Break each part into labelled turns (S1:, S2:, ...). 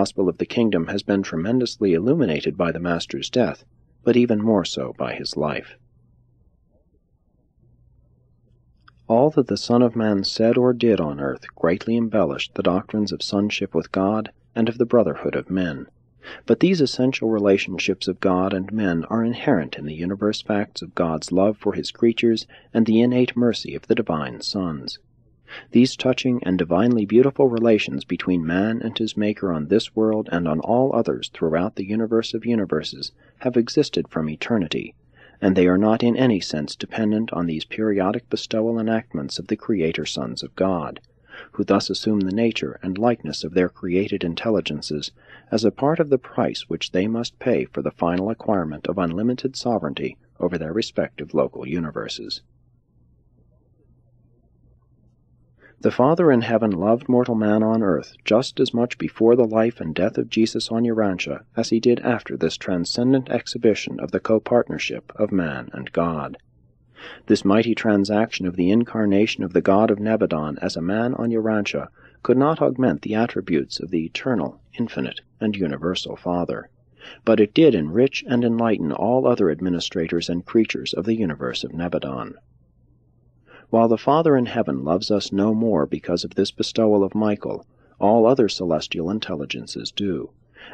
S1: gospel of the kingdom has been tremendously illuminated by the Master's death, but even more so by his life. All that the Son of Man said or did on earth greatly embellished the doctrines of sonship with God and of the brotherhood of men. But these essential relationships of God and men are inherent in the universe facts of God's love for his creatures and the innate mercy of the divine sons. These touching and divinely beautiful relations between man and his Maker on this world and on all others throughout the universe of universes have existed from eternity, and they are not in any sense dependent on these periodic bestowal enactments of the Creator sons of God, who thus assume the nature and likeness of their created intelligences as a part of the price which they must pay for the final acquirement of unlimited sovereignty over their respective local universes. The Father in heaven loved mortal man on earth just as much before the life and death of Jesus on Urantia as he did after this transcendent exhibition of the co-partnership of man and God. This mighty transaction of the incarnation of the God of Nebadon as a man on Urantia could not augment the attributes of the eternal, infinite, and universal Father, but it did enrich and enlighten all other administrators and creatures of the universe of Nebadon. While the Father in heaven loves us no more because of this bestowal of Michael, all other celestial intelligences do,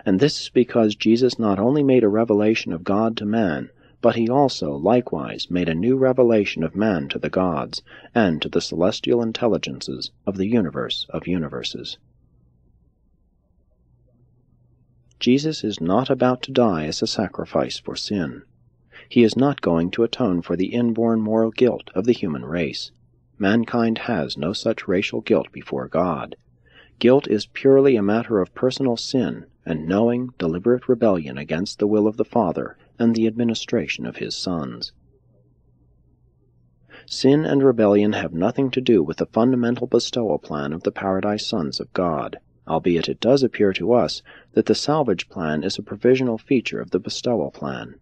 S1: and this is because Jesus not only made a revelation of God to man, but he also likewise made a new revelation of man to the gods, and to the celestial intelligences of the universe of universes. Jesus is not about to die as a sacrifice for sin. He is not going to atone for the inborn moral guilt of the human race. Mankind has no such racial guilt before God. Guilt is purely a matter of personal sin and knowing, deliberate rebellion against the will of the Father and the administration of his sons. Sin and rebellion have nothing to do with the fundamental bestowal plan of the Paradise Sons of God, albeit it does appear to us that the salvage plan is a provisional feature of the bestowal plan.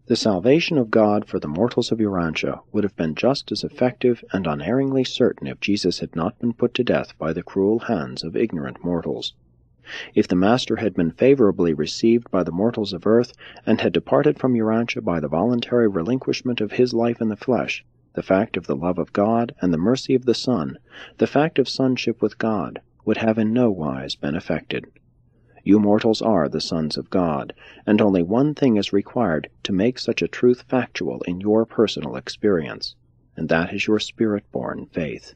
S1: The salvation of God for the mortals of Urantia would have been just as effective and unerringly certain if Jesus had not been put to death by the cruel hands of ignorant mortals. If the Master had been favorably received by the mortals of earth, and had departed from Urantia by the voluntary relinquishment of his life in the flesh, the fact of the love of God and the mercy of the Son, the fact of sonship with God, would have in no wise been affected. You mortals are the sons of God, and only one thing is required to make such a truth factual in your personal experience, and that is your spirit-born faith.